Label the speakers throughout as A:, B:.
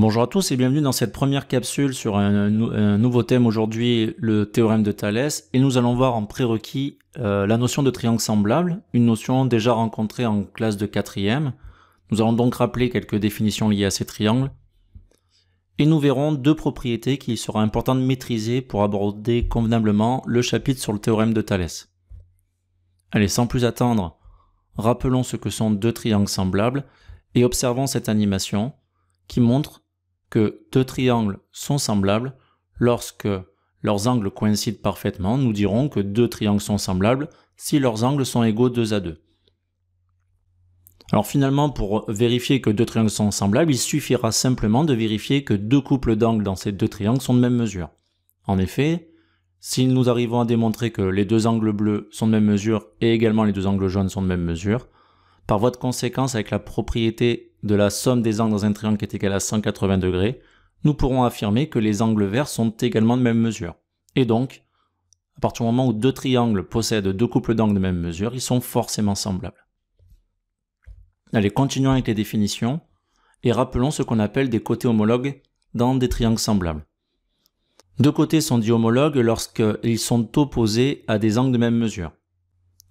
A: Bonjour à tous et bienvenue dans cette première capsule sur un nouveau thème aujourd'hui, le théorème de Thalès. Et nous allons voir en prérequis la notion de triangle semblable, une notion déjà rencontrée en classe de 4e. Nous allons donc rappeler quelques définitions liées à ces triangles. Et nous verrons deux propriétés qu'il sera important de maîtriser pour aborder convenablement le chapitre sur le théorème de Thalès. Allez, sans plus attendre, rappelons ce que sont deux triangles semblables et observons cette animation qui montre que deux triangles sont semblables lorsque leurs angles coïncident parfaitement. Nous dirons que deux triangles sont semblables si leurs angles sont égaux 2 à 2. Alors finalement, pour vérifier que deux triangles sont semblables, il suffira simplement de vérifier que deux couples d'angles dans ces deux triangles sont de même mesure. En effet, si nous arrivons à démontrer que les deux angles bleus sont de même mesure et également les deux angles jaunes sont de même mesure, par voie de conséquence, avec la propriété de la somme des angles dans un triangle qui est égale à 180 degrés, nous pourrons affirmer que les angles verts sont également de même mesure. Et donc, à partir du moment où deux triangles possèdent deux couples d'angles de même mesure, ils sont forcément semblables. Allez, continuons avec les définitions et rappelons ce qu'on appelle des côtés homologues dans des triangles semblables. Deux côtés sont dits homologues lorsqu'ils sont opposés à des angles de même mesure.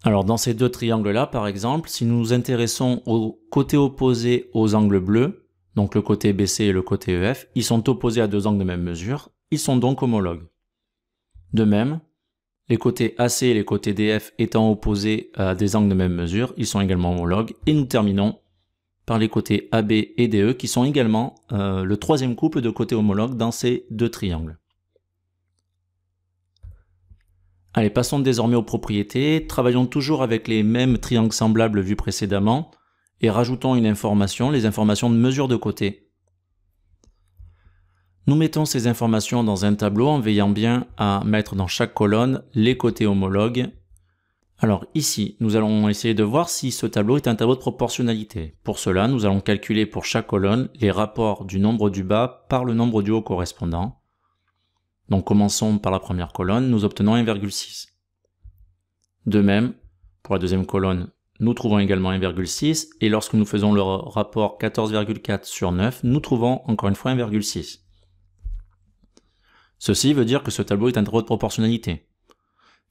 A: Alors dans ces deux triangles-là, par exemple, si nous nous intéressons au côté opposé aux angles bleus, donc le côté BC et le côté EF, ils sont opposés à deux angles de même mesure, ils sont donc homologues. De même, les côtés AC et les côtés DF étant opposés à des angles de même mesure, ils sont également homologues. Et nous terminons par les côtés AB et DE qui sont également le troisième couple de côtés homologues dans ces deux triangles. Allez, passons désormais aux propriétés. Travaillons toujours avec les mêmes triangles semblables vus précédemment et rajoutons une information, les informations de mesure de côté. Nous mettons ces informations dans un tableau en veillant bien à mettre dans chaque colonne les côtés homologues. Alors ici, nous allons essayer de voir si ce tableau est un tableau de proportionnalité. Pour cela, nous allons calculer pour chaque colonne les rapports du nombre du bas par le nombre du haut correspondant. Donc commençons par la première colonne, nous obtenons 1,6. De même, pour la deuxième colonne, nous trouvons également 1,6 et lorsque nous faisons le rapport 14,4 sur 9, nous trouvons encore une fois 1,6. Ceci veut dire que ce tableau est un tableau de proportionnalité.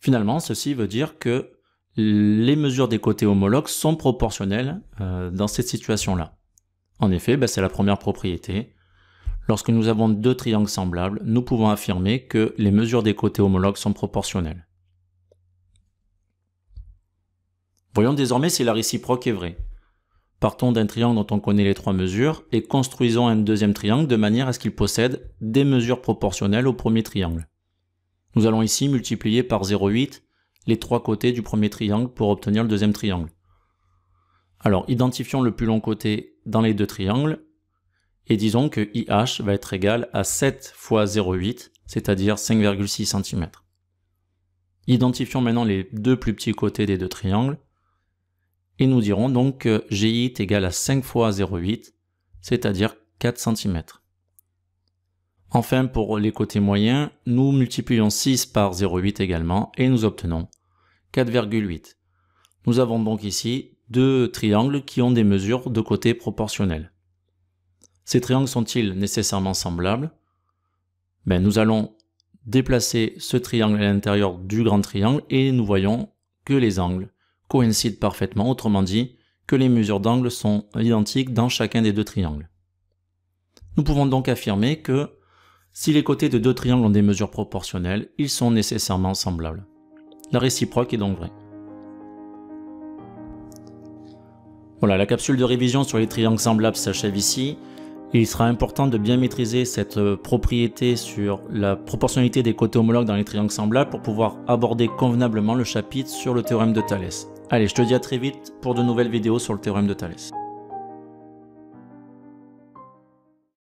A: Finalement, ceci veut dire que les mesures des côtés homologues sont proportionnelles dans cette situation-là. En effet, c'est la première propriété. Lorsque nous avons deux triangles semblables, nous pouvons affirmer que les mesures des côtés homologues sont proportionnelles. Voyons désormais si la réciproque est vraie. Partons d'un triangle dont on connaît les trois mesures et construisons un deuxième triangle de manière à ce qu'il possède des mesures proportionnelles au premier triangle. Nous allons ici multiplier par 0,8 les trois côtés du premier triangle pour obtenir le deuxième triangle. Alors, identifions le plus long côté dans les deux triangles. Et disons que IH va être égal à 7 fois 0,8, c'est-à-dire 5,6 cm. Identifions maintenant les deux plus petits côtés des deux triangles. Et nous dirons donc que GI est égal à 5 fois 0,8, c'est-à-dire 4 cm. Enfin, pour les côtés moyens, nous multiplions 6 par 0,8 également, et nous obtenons 4,8. Nous avons donc ici deux triangles qui ont des mesures de côtés proportionnelles. Ces triangles sont-ils nécessairement semblables? Nous allons déplacer ce triangle à l'intérieur du grand triangle et nous voyons que les angles coïncident parfaitement, autrement dit que les mesures d'angle sont identiques dans chacun des deux triangles. Nous pouvons donc affirmer que si les côtés de deux triangles ont des mesures proportionnelles, ils sont nécessairement semblables. La réciproque est donc vraie. Voilà, la capsule de révision sur les triangles semblables s'achève ici. Il sera important de bien maîtriser cette propriété sur la proportionnalité des côtés homologues dans les triangles semblables pour pouvoir aborder convenablement le chapitre sur le théorème de Thalès. Allez, je te dis à très vite pour de nouvelles vidéos sur le théorème de Thalès.